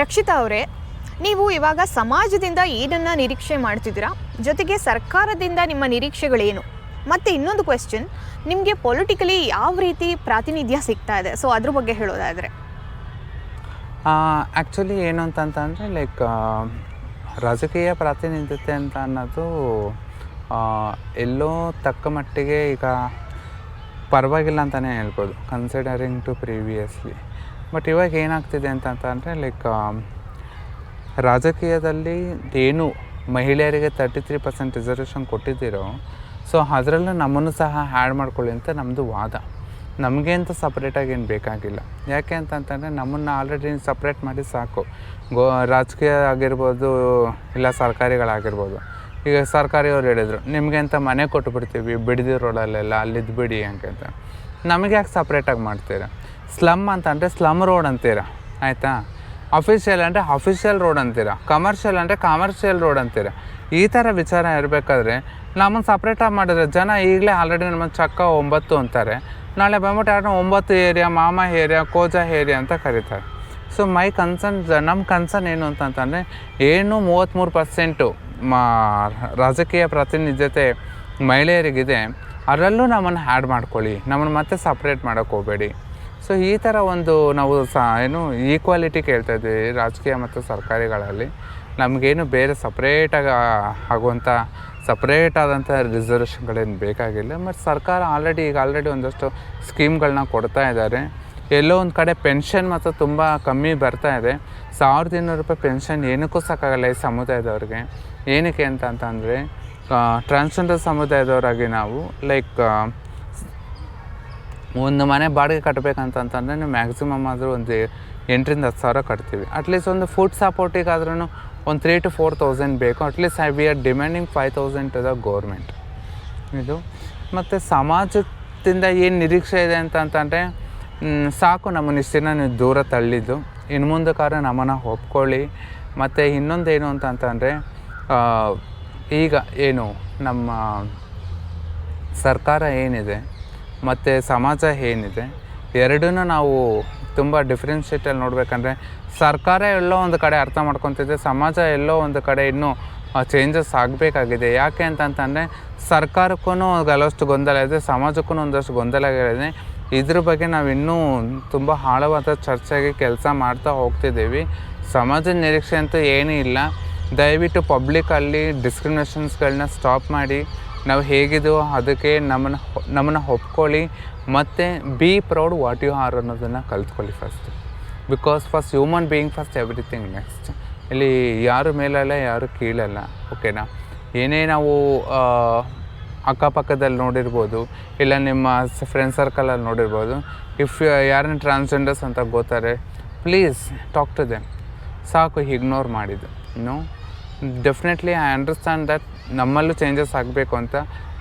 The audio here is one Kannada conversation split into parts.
ರಕ್ಷಿತಾ ಅವರೇ, ನೀವು ಇವಾಗ ಸಮಾಜದಿಂದ ಏನನ್ನು ನಿರೀಕ್ಷೆ ಮಾಡ್ತಿದ್ದೀರಾ, ಜೊತೆಗೆ ಸರ್ಕಾರದಿಂದ ನಿಮ್ಮ ನಿರೀಕ್ಷೆಗಳೇನು? ಮತ್ತು ಇನ್ನೊಂದು ಕ್ವೆಶ್ಚನ್, ನಿಮಗೆ ಪೊಲಿಟಿಕಲಿ ಯಾವ ರೀತಿ ಪ್ರಾತಿನಿಧ್ಯ ಸಿಗ್ತಾ ಇದೆ? ಸೊ ಅದ್ರ ಬಗ್ಗೆ ಹೇಳೋದಾದರೆ. ಆ್ಯಕ್ಚುಲಿ ಏನು ಅಂತಂತಂದರೆ ರಾಜಕೀಯ ಪ್ರಾತಿನಿಧ್ಯತೆ ಅಂತ ಅನ್ನೋದು ಎಲ್ಲೋ ತಕ್ಕ ಮಟ್ಟಿಗೆ ಈಗ ಪರವಾಗಿಲ್ಲ ಅಂತಲೇ ಹೇಳ್ಬೋದು, ಕನ್ಸಿಡರಿಂಗ್ ಟು ಪ್ರೀವಿಯಸ್ಲಿ. ಬಟ್ ಇವಾಗ ಏನಾಗ್ತಿದೆ ಅಂತಂದರೆ ರಾಜಕೀಯದಲ್ಲಿ ಏನು ಮಹಿಳೆಯರಿಗೆ 33% ರಿಸರ್ವೇಷನ್ ಕೊಟ್ಟಿದ್ದೀರೋ, ಸೊ ಅದರಲ್ಲೂ ನಮ್ಮನ್ನು ಸಹ ಆ್ಯಡ್ ಮಾಡ್ಕೊಳ್ಳಿ ಅಂತ ನಮ್ಮದು ವಾದ. ನಮಗೆ ಅಂತ ಸಪ್ರೇಟಾಗಿ ಏನು ಬೇಕಾಗಿಲ್ಲ. ಯಾಕೆ ಅಂತಂತಂದರೆ ನಮ್ಮನ್ನು ಆಲ್ರೆಡಿ ಸಪ್ರೇಟ್ ಮಾಡಿ ಸಾಕು. ರಾಜಕೀಯ ಆಗಿರ್ಬೋದು, ಇಲ್ಲ ಸರ್ಕಾರಿಗಳಾಗಿರ್ಬೋದು. ಈಗ ಸರ್ಕಾರಿಯವ್ರು ಹೇಳಿದರು, ನಿಮಗೆ ಅಂತ ಮನೆ ಕೊಟ್ಟುಬಿಡ್ತೀವಿ ಬಿಡದಿ ರೋಡಲ್ಲೆಲ್ಲ, ಅಲ್ಲಿದ್ದು ಬಿಡಿ ಅಂತ. ನಮಗೆ ಯಾಕೆ ಸಪ್ರೇಟಾಗಿ ಮಾಡ್ತೀರಾ? ಸ್ಲಮ್ ಅಂತಂದರೆ ಸ್ಲಮ್ ರೋಡ್ ಅಂತೀರ, ಆಯಿತಾ? ಅಫಿಷಿಯಲ್ ಅಂದರೆ ಅಫಿಷಿಯಲ್ ರೋಡ್ ಅಂತೀರ, ಕಮರ್ಷಿಯಲ್ ಅಂದರೆ ಕಮರ್ಷಿಯಲ್ ರೋಡ್ ಅಂತೀರ. ಈ ಥರ ವಿಚಾರ ಇರಬೇಕಾದ್ರೆ ನಮ್ಮನ್ನು ಸಪ್ರೇಟಾಗಿ ಮಾಡಿದ್ರೆ ಜನ ಈಗಲೇ ಆಲ್ರೆಡಿ ನಮ್ಮನ್ನು ಚಕ್ಕ 9 ಅಂತಾರೆ. ನಾಳೆ ಬಂದ್ಬಿಟ್ಟು ಯಾರನ್ನ 9 ಏರಿಯಾ, ಮಾಮ ಏರಿಯಾ, ಕೋಜಾ ಏರಿಯಾ ಅಂತ ಕರೀತಾರೆ. ಸೊ ನಮ್ಮ ಕನ್ಸರ್ನ್ ಏನು ಅಂತಂತಂದರೆ, ಏನು 33% ರಾಜಕೀಯ ಪ್ರಾತಿನಿಧ್ಯತೆ ಮಹಿಳೆಯರಿಗಿದೆ, ಅದರಲ್ಲೂ ನಮ್ಮನ್ನು ಆ್ಯಡ್ ಮಾಡ್ಕೊಳ್ಳಿ, ನಮ್ಮನ್ನು ಮತ್ತೆ ಸಪ್ರೇಟ್ ಮಾಡೋಕ್ಕೆ ಹೋಗಬೇಡಿ. ಸೊ ಈ ಥರ ಒಂದು ನಾವು ಈಕ್ವಾಲಿಟಿ ಕೇಳ್ತಾಯಿದ್ವಿ ರಾಜಕೀಯ ಮತ್ತು ಸರ್ಕಾರಿಗಳಲ್ಲಿ. ನಮಗೇನು ಬೇರೆ ಸಪ್ರೇಟಾಗಿ ಆಗುವಂಥ ಸಪ್ರೇಟಾದಂಥ ರಿಸರ್ವೇಷನ್ಗಳೇನು ಬೇಕಾಗಿಲ್ಲ. ಮತ್ತು ಸರ್ಕಾರ ಆಲ್ರೆಡಿ ಒಂದಷ್ಟು ಸ್ಕೀಮ್ಗಳನ್ನ ಕೊಡ್ತಾ ಇದ್ದಾರೆ. ಎಲ್ಲೋ ಒಂದು ಕಡೆ ಪೆನ್ಷನ್ ಮತ್ತು ತುಂಬ ಕಮ್ಮಿ ಬರ್ತಾ ಇದೆ. 1200 ರೂಪಾಯಿ ಪೆನ್ಷನ್ ಏನಕ್ಕೂ ಸಾಕಾಗಲ್ಲ ಈ ಸಮುದಾಯದವ್ರಿಗೆ. ಏನಕ್ಕೆ ಅಂತಂದರೆ, ಟ್ರಾನ್ಸ್ಜೆಂಡರ್ ಸಮುದಾಯದವರಾಗಿ ನಾವು ಒಂದು ಮನೆ ಬಾಡಿಗೆ ಕಟ್ಟಬೇಕಂತಂತಂದರೆ ನೀವು ಮ್ಯಾಕ್ಸಿಮಮ್ ಆದರೂ ಒಂದು 8,000 to 10,000 ಕಟ್ತೀವಿ. ಅಟ್ಲೀಸ್ಟ್ ಒಂದು ಫುಡ್ ಸಪೋರ್ಟಿಗಾದ್ರೂ ಒಂದು 3,000 to 4,000 ಬೇಕು. At least we are demanding 5,000 to the government. ಇದು ಮತ್ತು ಸಮಾಜದಿಂದ ಏನು ನಿರೀಕ್ಷೆ ಇದೆ ಅಂತಂದರೆ, ಸಾಕು ನಮ್ಮನ್ನು ಇಷ್ಟು ದಿನ ನೀವು ದೂರ ತಳ್ಳಿದ್ದು, ಇನ್ನು ಮುಂದಕ್ಕಾದ್ರೆ ನಮ್ಮನ್ನು ಒಪ್ಕೊಳ್ಳಿ. ಮತ್ತು ಇನ್ನೊಂದೇನು ಅಂತಂದರೆ, ಈಗ ಏನು ನಮ್ಮ ಸರ್ಕಾರ ಏನಿದೆ ಮತ್ತು ಸಮಾಜ ಏನಿದೆ, ಎರಡನ್ನೂ ನಾವು ತುಂಬ ಡಿಫ್ರೆನ್ಷಿಯೇಟಲ್ಲಿ ನೋಡಬೇಕಂದ್ರೆ, ಸರ್ಕಾರ ಎಲ್ಲೋ ಒಂದು ಕಡೆ ಅರ್ಥ ಮಾಡ್ಕೊತಿದೆ, ಸಮಾಜ ಎಲ್ಲೋ ಒಂದು ಕಡೆ ಇನ್ನೂ ಚೇಂಜಸ್ ಆಗಬೇಕಾಗಿದೆ. ಯಾಕೆ ಅಂತಂತಂದರೆ, ಸರ್ಕಾರಕ್ಕೂ ಕೆಲವಷ್ಟು ಗೊಂದಲ ಇದೆ, ಸಮಾಜಕ್ಕೂ ಒಂದಷ್ಟು ಗೊಂದಲ ಇದೆ. ಇದ್ರ ಬಗ್ಗೆ ನಾವು ಇನ್ನೂ ತುಂಬ ಆಳವಾದ ಚರ್ಚೆಗೆ ಕೆಲಸ ಮಾಡ್ತಾ ಹೋಗ್ತಿದ್ದೀವಿ. ಸಮಾಜದ ನಿರೀಕ್ಷೆ ಅಂತೂ ಏನೂ ಇಲ್ಲ. ದಯವಿಟ್ಟು ಪಬ್ಲಿಕಲ್ಲಿ ಡಿಸ್ಕ್ರಿಮಿನೇಷನ್ಸ್ಗಳನ್ನ ಸ್ಟಾಪ್ ಮಾಡಿ, ನಾವು ಹೇಗಿದೆಯೋ ಅದಕ್ಕೆ ನಮ್ಮನ್ನು ಒಪ್ಕೊಳ್ಳಿ. ಮತ್ತು be proud what you are ಅನ್ನೋದನ್ನು ಕಲ್ತ್ಕೊಳ್ಳಿ first. Because first human being first, everything next. ಇಲ್ಲಿ ಯಾರು ಮೇಲಲ್ಲ, ಯಾರು ಕೀಳಲ್ಲ, ಓಕೆನಾ? ಏನೇ ನಾವು ಅಕ್ಕಪಕ್ಕದಲ್ಲಿ ನೋಡಿರ್ಬೋದು, ಇಲ್ಲ ನಿಮ್ಮ ಫ್ರೆಂಡ್ ಸರ್ಕಲಲ್ಲಿ ನೋಡಿರ್ಬೋದು. ಇಫ್ ಯಾರನ್ನ ಟ್ರಾನ್ಸ್ಜೆಂಡರ್ಸ್ ಅಂತ ಗೊತ್ತಾರೆ, ಪ್ಲೀಸ್ ಟಾಕ್ ಟು ದೆಮ್. ಸಾಕು ಇಗ್ನೋರ್ ಮಾಡಿದ್ದು. ಡೆಫಿನೆಟ್ಲಿ ಐ ಅಂಡರ್ಸ್ಟ್ಯಾಂಡ್ ದಟ್ ನಮ್ಮಲ್ಲೂ ಚೇಂಜಸ್ ಆಗಬೇಕು ಅಂತ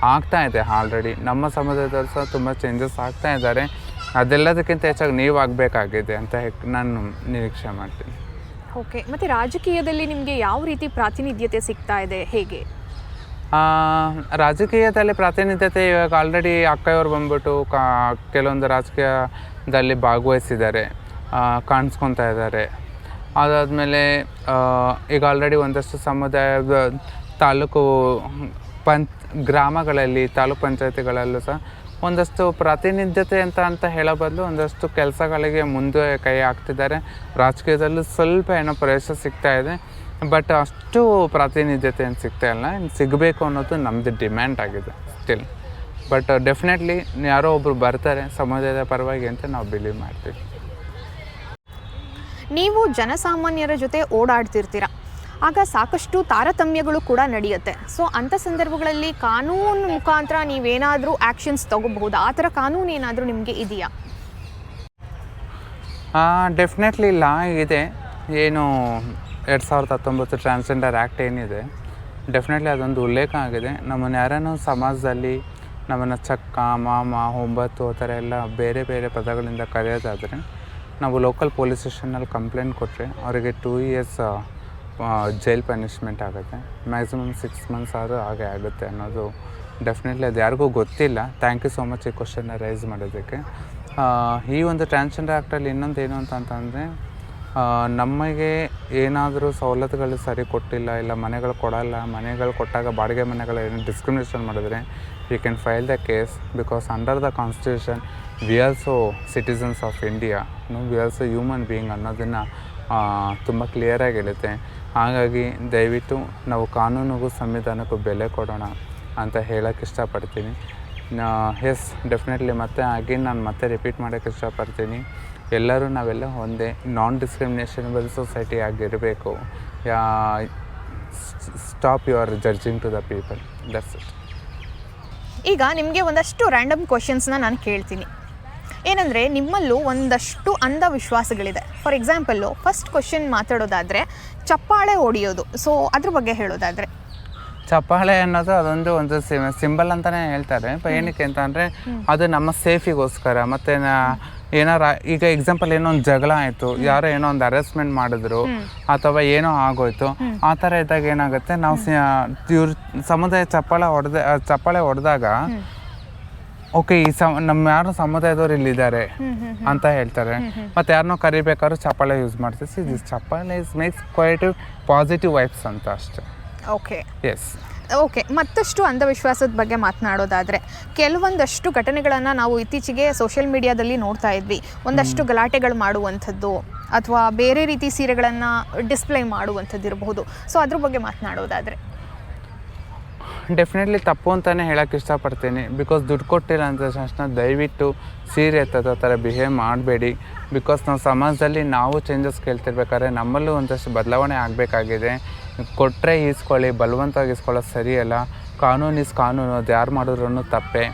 ಆಗ್ತಾ ಇದೆ. ಆಲ್ರೆಡಿ ನಮ್ಮ ಸಮಾಜದಲ್ಲೂ ಸಹ ತುಂಬ ಚೇಂಜಸ್ ಆಗ್ತಾ ಇದ್ದಾರೆ. ಅದೆಲ್ಲದಕ್ಕಿಂತ ಹೆಚ್ಚಾಗಿ ನೀವು ಆಗಬೇಕಾಗಿದೆ ಅಂತ ನಾನು ನಿರೀಕ್ಷೆ ಮಾಡ್ತೀನಿ. ಓಕೆ, ಮತ್ತು ರಾಜಕೀಯದಲ್ಲಿ ನಿಮಗೆ ಯಾವ ರೀತಿ ಪ್ರಾತಿನಿಧ್ಯತೆ ಸಿಗ್ತಾ ಇದೆ, ಹೇಗೆ? ರಾಜಕೀಯದಲ್ಲಿ ಪ್ರಾತಿನಿಧ್ಯತೆ ಇವಾಗ ಆಲ್ರೆಡಿ ಅಕ್ಕಯ್ಯವ್ರು ಬಂದ್ಬಿಟ್ಟು ಕೆಲವೊಂದು ರಾಜಕೀಯದಲ್ಲಿ ಭಾಗವಹಿಸಿದ್ದಾರೆ, ಕಾಣಿಸ್ಕೊತಾ ಇದ್ದಾರೆ. ಅದಾದಮೇಲೆ ಈಗ ಆಲ್ರೆಡಿ ಒಂದಷ್ಟು ಸಮುದಾಯದ ತಾಲೂಕು ಗ್ರಾಮಗಳಲ್ಲಿ, ತಾಲೂಕು ಪಂಚಾಯತಿಗಳಲ್ಲೂ ಸಹ ಒಂದಷ್ಟು ಪ್ರಾತಿನಿಧ್ಯತೆ ಅಂತ ಹೇಳೋ ಬದಲು ಒಂದಷ್ಟು ಕೆಲಸಗಳಿಗೆ ಮುಂದೆ ಕೈ ಹಾಕ್ತಿದ್ದಾರೆ. ರಾಜಕೀಯದಲ್ಲೂ ಸ್ವಲ್ಪ ಪ್ರವೇಶ ಸಿಗ್ತಾ ಇದೆ, ಬಟ್ ಅಷ್ಟು ಪ್ರಾತಿನಿಧ್ಯತೆ ಏನು ಸಿಗ್ತಾ ಇಲ್ಲ. ಸಿಗಬೇಕು ಅನ್ನೋದು ನಮ್ಮದು ಡಿಮ್ಯಾಂಡ್ ಆಗಿದೆ ಸ್ಟಿಲ್. ಬಟ್ ಡೆಫಿನೆಟ್ಲಿ ಯಾರೋ ಒಬ್ಬರು ಬರ್ತಾರೆ ಸಮಾಜದ ಪರವಾಗಿ ಅಂತ ನಾವು ಬಿಲೀವ್ ಮಾಡ್ತೀವಿ. ನೀವು ಜನಸಾಮಾನ್ಯರ ಜೊತೆ ಓಡಾಡ್ತಿರ್ತೀರ, ಆಗ ಸಾಕಷ್ಟು ತಾರತಮ್ಯಗಳು ಕೂಡ ನಡೆಯುತ್ತೆ. ಸೊ ಅಂಥ ಸಂದರ್ಭಗಳಲ್ಲಿ ಕಾನೂನು ಮುಖಾಂತರ ನೀವೇನಾದರೂ ಆ್ಯಕ್ಷನ್ಸ್ ತೊಗೋಬಹುದು, ಆ ಥರ ಕಾನೂನು ಏನಾದರೂ ನಿಮಗೆ ಇದೆಯಾ? ಡೆಫಿನೆಟ್ಲಿ ಲಾ ಇದೆ. ಏನು 2019 ಟ್ರಾನ್ಸ್ಜೆಂಡರ್ ಆ್ಯಕ್ಟ್ ಏನಿದೆ, ಡೆಫಿನೆಟ್ಲಿ ಅದೊಂದು ಉಲ್ಲೇಖ ಆಗಿದೆ. ನಮ್ಮನ್ನು ಯಾರನ್ನೂ ಸಮಾಜದಲ್ಲಿ ನಮ್ಮನ್ನು ಚಕ್ಕ, ಮಾಮ, 9 ಆ ಥರ ಎಲ್ಲ ಬೇರೆ ಬೇರೆ ಪದಗಳಿಂದ ಕರೆಯೋದಾದರೆ, ನಾವು ಲೋಕಲ್ ಪೊಲೀಸ್ ಸ್ಟೇಷನಲ್ಲಿ ಕಂಪ್ಲೇಂಟ್ ಕೊಟ್ಟರೆ ಅವರಿಗೆ 2 years ಜೈಲ್ ಪನಿಷ್ಮೆಂಟ್ ಆಗುತ್ತೆ. ಮ್ಯಾಕ್ಸಿಮಮ್ 6 months ಆದರೂ ಹಾಗೆ ಆಗುತ್ತೆ ಅನ್ನೋದು ಡೆಫಿನೆಟ್ಲಿ ಅದು ಯಾರಿಗೂ ಗೊತ್ತಿಲ್ಲ. ಥ್ಯಾಂಕ್ ಯು ಸೋ ಮಚ್ ಈ ಕ್ವಶನ್ನ ರೈಸ್ ಮಾಡೋದಕ್ಕೆ. ಈ ಒಂದು ಟ್ರಾನ್ಸ್ಜೆಂಡರ್ ಆ್ಯಕ್ಟಲ್ಲಿ ಇನ್ನೊಂದು ಏನು ಅಂತಂದರೆ, ನಮಗೆ ಏನಾದರೂ ಸವಲತ್ತುಗಳು ಸರಿ ಕೊಟ್ಟಿಲ್ಲ, ಇಲ್ಲ ಮನೆಗಳು ಕೊಡಲ್ಲ, ಮನೆಗಳು ಕೊಟ್ಟಾಗ ಬಾಡಿಗೆ ಮನೆಗಳು ಏನು ಡಿಸ್ಕ್ರಿಮಿನೇಷನ್ ಮಾಡಿದ್ರೆ we can file the case because under the constitution we also citizens of India, we also human being ಅನ್ನೋದನ್ನು ತುಂಬ ಕ್ಲಿಯರಾಗಿ ಹೇಳುತ್ತೆ. ಹಾಗಾಗಿ ದಯವಿಟ್ಟು ನಾವು ಕಾನೂನಿಗೂ ಸಂವಿಧಾನಕ್ಕೂ ಬೆಲೆ ಕೊಡೋಣ ಅಂತ ಹೇಳೋಕ್ಕೆ ಇಷ್ಟಪಡ್ತೀನಿ. ಎಸ್ ಡೆಫಿನೆಟ್ಲಿ ನಾನು ಮತ್ತೆ ರಿಪೀಟ್ ಮಾಡೋಕ್ಕೆ ಇಷ್ಟಪಡ್ತೀನಿ, ಎಲ್ಲರೂ ನಾವೆಲ್ಲ ಒಂದೇ, ನಾನ್ ಡಿಸ್ಕ್ರಿಮಿನೇಷನಬಲ್ ಸೊಸೈಟಿ ಆಗಿರಬೇಕು. Stop your judging to the people, that's it. ಈಗ ನಿಮಗೆ ಒಂದಷ್ಟು ರ್ಯಾಂಡಮ್ ಕ್ವಶನ್ಸ್ನ ನಾನು ಕೇಳ್ತೀನಿ. ಏನಂದರೆ ನಿಮ್ಮಲ್ಲೂ ಒಂದಷ್ಟು ಅಂಧವಿಶ್ವಾಸಗಳಿದೆ. ಫಾರ್ ಎಕ್ಸಾಂಪಲ್ಲು ಫಸ್ಟ್ ಕ್ವಶನ್ ಮಾತಾಡೋದಾದರೆ ಚಪ್ಪಾಳೆ ಹೊಡೆಯೋದು, ಸೊ ಅದ್ರ ಬಗ್ಗೆ ಹೇಳೋದಾದರೆ ಚಪ್ಪಾಳೆ ಅನ್ನೋದು ಅದೊಂದು ಸಿಂಬಲ್ ಅಂತಲೇ ಹೇಳ್ತಾರೆ. ಏನಕ್ಕೆ ಅಂತ ಅಂದರೆ ಅದು ನಮ್ಮ ಸೇಫಿಗೋಸ್ಕರ. ಮತ್ತು ಏನಾರ ಈಗ ಎಕ್ಸಾಂಪಲ್ ಏನೋ ಒಂದು ಜಗಳ ಆಯಿತು, ಯಾರೋ ಏನೋ ಒಂದು ಅರೆಸ್ಟ್ಮೆಂಟ್ ಮಾಡಿದ್ರು ಅಥವಾ ಏನೋ ಆಗೋಯ್ತು, ಆ ಥರ ಇದ್ದಾಗ ಏನಾಗುತ್ತೆ, ನಾವು ಇವ್ರ ಸಮುದಾಯ ಚಪ್ಪಾಳೆ ಹೊಡೆದಾಗ ಓಕೆ ಈ ನಮ್ಮ ಯಾರು ಸಮುದಾಯದವ್ರು ಇಲ್ಲಿದ್ದಾರೆ ಅಂತ ಹೇಳ್ತಾರೆ. ಮತ್ತು ಯಾರನ್ನೋ ಕರಿಬೇಕಾದ್ರೂ ಚಪ್ಪಾಳೆ ಯೂಸ್ ಮಾಡ್ತೀವಿ. ದಿಸ್ ಚಪ್ಪಾಳೆ ಮೇಕ್ಸ್ ಕ್ವೈಟ್ ಪಾಸಿಟಿವ್ ವೈಬ್ಸ್ ಅಂತ ಅಷ್ಟೇ. Okay, S. ಓಕೆ, ಮತ್ತಷ್ಟು ಅಂಧವಿಶ್ವಾಸದ ಬಗ್ಗೆ ಮಾತನಾಡೋದಾದರೆ ಕೆಲವೊಂದಷ್ಟು ಘಟನೆಗಳನ್ನು ನಾವು ಇತ್ತೀಚೆಗೆ ಸೋಷಿಯಲ್ ಮೀಡಿಯಾದಲ್ಲಿ ನೋಡ್ತಾ ಇದ್ವಿ. ಒಂದಷ್ಟು ಗಲಾಟೆಗಳು ಮಾಡುವಂಥದ್ದು ಅಥವಾ ಬೇರೆ ರೀತಿ ಸೀರೆಗಳನ್ನು ಡಿಸ್ಪ್ಲೇ ಮಾಡುವಂಥದ್ದು ಇರಬಹುದು. ಸೊ ಅದ್ರ ಬಗ್ಗೆ ಮಾತನಾಡೋದಾದರೆ ಡೆಫಿನೆಟ್ಲಿ ತಪ್ಪು ಅಂತಲೇ ಹೇಳೋಕ್ಕೆ ಇಷ್ಟಪಡ್ತೀನಿ. ಬಿಕಾಸ್ ದುಡ್ಡು ಕೊಟ್ಟಿಲ್ಲ ಅಂತ ತಕ್ಷಣ ದಯವಿಟ್ಟು ಸೀರೆ ಎತ್ತೋ ಥರ ಬಿಹೇವ್ ಮಾಡಬೇಡಿ. ಬಿಕಾಸ್ ನಾವು ಸಮಾಜದಲ್ಲಿ ನಾವು ಚೇಂಜಸ್ ಕೇಳ್ತಿರ್ಬೇಕಾದ್ರೆ ನಮ್ಮಲ್ಲೂ ಒಂದಷ್ಟು ಬದಲಾವಣೆ ಆಗಬೇಕಾಗಿದೆ. ಕೊಟ್ಟರೆ ಈಸ್ಕೊಳ್ಳಿ, ಬಲವಂತವಾಗಿ ಈಸ್ಕೊಳ್ಳೋದು ಸರಿಯಲ್ಲ. ಕಾನೂನು ಈಸ್ ಕಾನೂನು, ಅದು ಯಾರು ಮಾಡಿದ್ರು ತಪ್ಪೆ.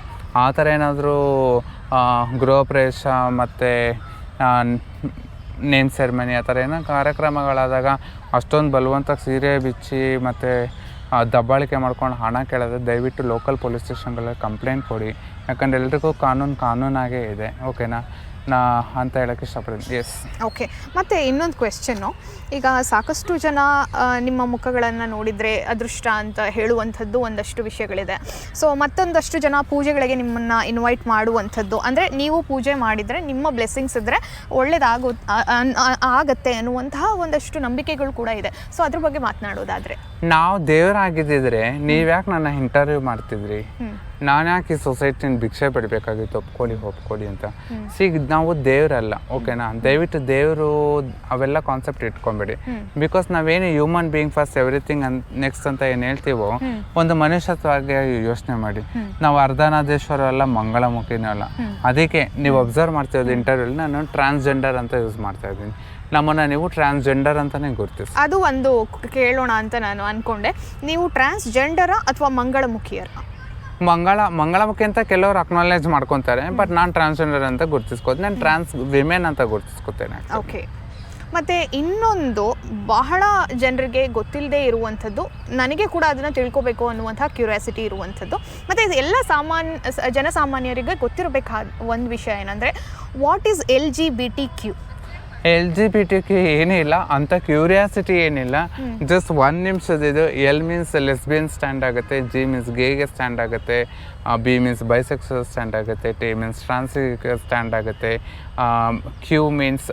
ಆ ಥರ ಏನಾದರೂ ಗೃಹ ಪ್ರವೇಶ ಮತ್ತು ನೇಮ್ ಸೆರೆಮನಿ ಆ ಥರ ಏನೋ ಕಾರ್ಯಕ್ರಮಗಳಾದಾಗ ಅಷ್ಟೊಂದು ಬಲವಂತವಾಗಿ ಸೀರೆ ಬಿಚ್ಚಿ ಮತ್ತು ದಬ್ಬಾಳಿಕೆ ಮಾಡ್ಕೊಂಡು ಹಣ ಕೇಳಿದ್ರೆ ದಯವಿಟ್ಟು ಲೋಕಲ್ ಪೊಲೀಸ್ ಸ್ಟೇಷನ್ಗಳಲ್ಲಿ ಕಂಪ್ಲೇಂಟ್ ಕೊಡಿ. ಯಾಕಂದರೆ ಎಲ್ರಿಗೂ ಕಾನೂನಾಗೇ ಇದೆ. ಓಕೆನಾ ಅಂತ ಹೇಳೋಕ್ಕೆ ಇಷ್ಟಪಡ್ತೀನಿ. ಎಸ್. ಓಕೆ, ಮತ್ತು ಇನ್ನೊಂದು ಕ್ವೆಶ್ಚನ್ನು, ಈಗ ಸಾಕಷ್ಟು ಜನ ನಿಮ್ಮ ಮುಖಗಳನ್ನು ನೋಡಿದರೆ ಅದೃಷ್ಟ ಅಂತ ಹೇಳುವಂಥದ್ದು ಒಂದಷ್ಟು ವಿಷಯಗಳಿದೆ. ಸೊ ಮತ್ತೊಂದಷ್ಟು ಜನ ಪೂಜೆಗಳಿಗೆ ನಿಮ್ಮನ್ನು ಇನ್ವೈಟ್ ಮಾಡುವಂಥದ್ದು, ಅಂದರೆ ನೀವು ಪೂಜೆ ಮಾಡಿದರೆ ನಿಮ್ಮ ಬ್ಲೆಸ್ಸಿಂಗ್ಸ್ ಇದ್ದರೆ ಆಗತ್ತೆ ಅನ್ನುವಂತಹ ಒಂದಷ್ಟು ನಂಬಿಕೆಗಳು ಕೂಡ ಇದೆ. ಸೊ ಅದ್ರ ಬಗ್ಗೆ ಮಾತನಾಡೋದಾದರೆ ನಾವು ದೇವರಾಗಿದ್ದಿದ್ರೆ ನೀವ್ಯಾಕೆ ನನ್ನ ಇಂಟರ್ವ್ಯೂ ಮಾಡ್ತಿದ್ರಿ? ನಾನು ಯಾಕೆ ಈ ಸೊಸೈಟಿನ ಭಿಕ್ಷೆ ಪಡಿಬೇಕಾಗಿತ್ತು ಒಪ್ಕೊಳ್ಳಿ ಅಂತ? ನಾವು ದೇವರಲ್ಲ. ಓಕೆನಾ? ದಯವಿಟ್ಟು ದೇವರು ಅವೆಲ್ಲ ಕಾನ್ಸೆಪ್ಟ್ ಇಟ್ಕೊಂಬೇಡಿ. ಬಿಕಾಸ್ ನಾವೇನು human being first everything next ಅಂತ ಏನು ಹೇಳ್ತೀವೋ, ಒಂದು ಮನುಷ್ಯತ್ವವಾಗಿ ಯೋಚನೆ ಮಾಡಿ. ನಾವು ಅರ್ಧನಾದೇಶ್ವರ ಅಲ್ಲ, ಮಂಗಳಮುಖಿನೂ ಅಲ್ಲ. ಅದಕ್ಕೆ ನೀವು ಅಬ್ಸರ್ವ್ ಮಾಡ್ತಿರೋದು ಇಂಟರ್ವ್ಯೂಲಿ ನಾನು ಟ್ರಾನ್ಸ್ಜೆಂಡರ್ ಅಂತ ಯೂಸ್ ಮಾಡ್ತಾ ಇದ್ದೀನಿ. ನಮ್ಮನ್ನು ನೀವು ಟ್ರಾನ್ಸ್ಜೆಂಡರ್ ಅಂತಲೇ ಗುರುತಿಸಿ. ಅದು ಒಂದು ಕೇಳೋಣ ಅಂತ ನಾನು ಅಂದ್ಕೊಂಡೆ. ನೀವು ಟ್ರಾನ್ಸ್ಜೆಂಡರ ಅಥವಾ ಮಂಗಳಮುಖಿಯರ? ಮಂಗಳಮುಖಿ ಅಂತ ಕೆಲವರು ಅಕ್ನಾಲೇಜ್ ಮಾಡ್ಕೊತಾರೆ, ಬಟ್ ನಾನು ಟ್ರಾನ್ಸ್ಜೆಂಡರ್ ಅಂತ ಗುರುತಿಸ್ಕೋತೀನಿ. ನಾನು ಟ್ರಾನ್ಸ್ ವಿಮೆನ್ ಅಂತ ಗುರುತಿಸ್ಕೋತೇನೆ. ಓಕೆ, ಮತ್ತು ಇನ್ನೊಂದು ಬಹಳ ಜನರಿಗೆ ಗೊತ್ತಿಲ್ಲದೆ ಇರುವಂಥದ್ದು, ನನಗೆ ಕೂಡ ಅದನ್ನು ತಿಳ್ಕೊಬೇಕು ಅನ್ನುವಂಥ ಕ್ಯೂರಿಯಾಸಿಟಿ ಇರುವಂಥದ್ದು, ಮತ್ತು ಇದು ಎಲ್ಲ ಜನಸಾಮಾನ್ಯರಿಗೆ ಗೊತ್ತಿರಬೇಕಾದ ಒಂದು ವಿಷಯ ಏನಂದರೆ, ವಾಟ್ ಈಸ್ LGBTQ? LGBTQ ಏನಿಲ್ಲ ಅಂತ ಕ್ಯೂರಿಯಾಸಿಟಿ ಏನಿಲ್ಲ. ಜಸ್ಟ್ 1 ನಿಮಿಷದಿದು. L ಮೀನ್ಸ್ ಲೆಸ್ಬಿಯನ್ ಸ್ಟ್ಯಾಂಡ್ ಆಗುತ್ತೆ, G ಮೀನ್ಸ್ ಗೇಗೆ ಸ್ಟ್ಯಾಂಡ್ ಆಗುತ್ತೆ, B ಮೀನ್ಸ್ ಬೈಸೆಕ್ಸುವಲ್ ಸ್ಟ್ಯಾಂಡ್ ಆಗುತ್ತೆ, T ಮೀನ್ಸ್ ಟ್ರಾನ್ಸ್ಗೆ ಸ್ಟ್ಯಾಂಡ್ ಆಗುತ್ತೆ, Q means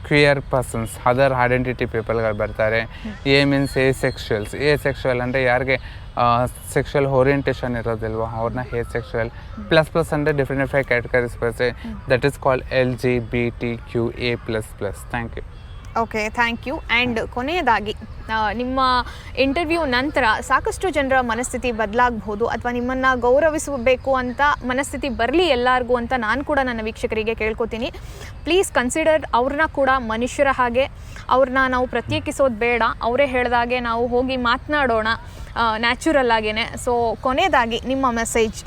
queer persons, other identity ಪೀಪಲ್ಗಳು ಬರ್ತಾರೆ. A ಮೀನ್ಸ್ ಎಸೆಕ್ಷುವಲ್ ಅಂದರೆ ಯಾರಿಗೆ ಸೆಕ್ಷುವಲ್ ಓರಿಯೆಂಟೇಷನ್ ಇರೋದಿಲ್ವ ಅವ್ರನ್ನ ಹೇಸೆಕ್ಷುವಲ್. ++ ಅಂದರೆ ಡಿಫ್ರೆಂಟ್ ಕ್ಯಾಟಗರೀಸ್ ಬರುತ್ತೆ. That is called LGBTQA++. Thank you. Okay, thank you. And ಕೊನೆಯದಾಗಿ ನಿಮ್ಮ ಇಂಟರ್ವ್ಯೂ ನಂತರ ಸಾಕಷ್ಟು ಜನರ ಮನಸ್ಥಿತಿ ಬದಲಾಗಬಹುದು ಅಥವಾ ನಿಮ್ಮನ್ನು ಗೌರವಿಸಬೇಕು ಅಂತ ಮನಸ್ಥಿತಿ ಬರಲಿ ಎಲ್ಲರಿಗೂ ಅಂತ ನಾನು ಕೂಡ ನನ್ನ ವೀಕ್ಷಕರಿಗೆ ಕೇಳ್ಕೊತೀನಿ. ಪ್ಲೀಸ್ ಕನ್ಸಿಡರ್ ಅವ್ರನ್ನ ಕೂಡ ಮನುಷ್ಯರ ಹಾಗೆ. ಅವ್ರನ್ನ ನಾವು ಪ್ರತ್ಯೇಕಿಸೋದು ಬೇಡ. ಅವರೇ ಹೇಳಿದಾಗೆ ನಾವು ಹೋಗಿ ಮಾತನಾಡೋಣ ನ್ಯಾಚುರಲ್ ಆಗೇ. ಸೊ ಕೊನೆಯದಾಗಿ ನಿಮ್ಮ ಮೆಸೇಜ್?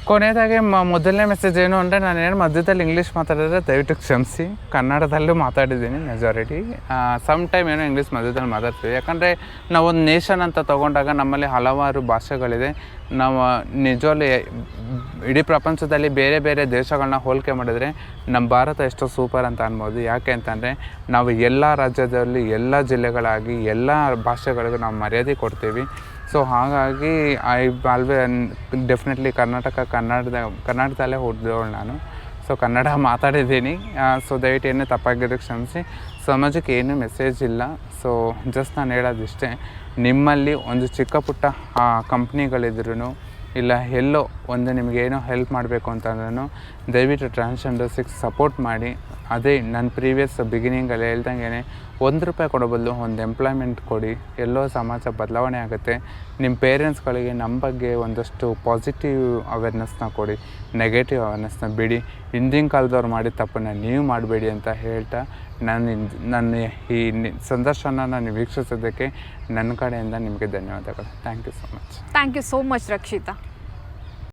ಕೊನೆಯದಾಗಿ ಮೊದಲನೇ ಮೆಸೇಜ್ ಏನು ಅಂದರೆ, ನಾನೇನು ಮಧ್ಯದಲ್ಲಿ ಇಂಗ್ಲೀಷ್ ಮಾತಾಡಿದ್ರೆ ದಯವಿಟ್ಟು ಕ್ಷಮಿಸಿ. ಕನ್ನಡದಲ್ಲೂ ಮಾತಾಡಿದ್ದೀನಿ ಮೆಜಾರಿಟಿ. ಸಮ್ ಟೈಮ್ ಏನೋ ಇಂಗ್ಲೀಷ್ ಮಧ್ಯದಲ್ಲಿ ಮಾತಾಡ್ತೀವಿ. ಯಾಕಂದರೆ ನಾವೊಂದು ನೇಷನ್ ಅಂತ ತೊಗೊಂಡಾಗ ನಮ್ಮಲ್ಲಿ ಹಲವಾರು ಭಾಷೆಗಳಿದೆ. ನಾವು ನಿಜವಲ್ಲಿ ಇಡೀ ಪ್ರಪಂಚದಲ್ಲಿ ಬೇರೆ ಬೇರೆ ದೇಶಗಳನ್ನ ಹೋಲಿಕೆ ಮಾಡಿದರೆ ನಮ್ಮ ಭಾರತ ಎಷ್ಟೋ ಸೂಪರ್ ಅಂತ ಅನ್ಬೋದು. ಯಾಕೆ ಅಂತಂದರೆ ನಾವು ಎಲ್ಲ ರಾಜ್ಯದಲ್ಲಿ ಎಲ್ಲ ಜಿಲ್ಲೆಗಳಾಗಿ ಎಲ್ಲ ಭಾಷೆಗಳಿಗೂ ನಾವು ಮರ್ಯಾದೆ ಕೊಡ್ತೀವಿ. ಸೊ ಹಾಗಾಗಿ ಡೆಫಿನೆಟ್ಲಿ ಕರ್ನಾಟಕದಲ್ಲೇ ಹುಟ್ಟಿದವಳು ನಾನು. ಸೊ ಕನ್ನಡ ಮಾತಾಡಿದ್ದೀನಿ. ಸೊ ದಯವಿಟ್ಟು ಏನೂ ತಪ್ಪಾಗಿರೋಕ್ಕೆ ಕ್ಷಮಿಸಿ. ಸಮಾಜಕ್ಕೆ ಏನೂ ಮೆಸೇಜ್ ಇಲ್ಲ. ಸೊ ಜಸ್ಟ್ ನಾನು ಹೇಳೋದಿಷ್ಟೇ, ನಿಮ್ಮಲ್ಲಿ ಒಂದು ಚಿಕ್ಕ ಪುಟ್ಟ ಕಂಪ್ನಿಗಳಿದ್ರೂ ಇಲ್ಲ ಎಲ್ಲೋ ಒಂದು ನಿಮಗೇನೋ ಹೆಲ್ಪ್ ಮಾಡಬೇಕು ಅಂತಂದ್ರೂ ದಯವಿಟ್ಟು ಟ್ರಾನ್ಸ್ಜೆಂಡರ್ಸಿಗೆ ಸಪೋರ್ಟ್ ಮಾಡಿ. ಅದೇ ನನ್ನ ಪ್ರೀವಿಯಸ್ ಬಿಗಿನಿಂಗಲ್ಲಿ ಹೇಳ್ದಂಗೆ ₹1 ಕೊಡೋ ಬದಲು ಒಂದು ಎಂಪ್ಲಾಯ್ಮೆಂಟ್ ಕೊಡಿ, ಎಲ್ಲೋ ಸಮಾಜ ಬದಲಾವಣೆ ಆಗುತ್ತೆ. ನಿಮ್ಮ ಪೇರೆಂಟ್ಸ್ಗಳಿಗೆ ನಮ್ಮ ಬಗ್ಗೆ ಒಂದಷ್ಟು ಪಾಸಿಟಿವ್ ಅವೇರ್ನೆಸ್ನ ಕೊಡಿ, ನೆಗೆಟಿವ್ ಅವೇರ್ನೆಸ್ನ ಬಿಡಿ. ಹಿಂದಿನ ಕಾಲದವ್ರು ಮಾಡಿದ ತಪ್ಪನ್ನು ನೀವು ಮಾಡಬೇಡಿ ಅಂತ ಹೇಳ್ತಾ ನನ್ನ ಈ ಸಂದರ್ಶನ ನೀವು ವೀಕ್ಷಿಸೋದಕ್ಕೆ ನನ್ನ ಕಡೆಯಿಂದ ನಿಮಗೆ ಧನ್ಯವಾದಗಳು. Thank you so much. Thank you so much Rakshita.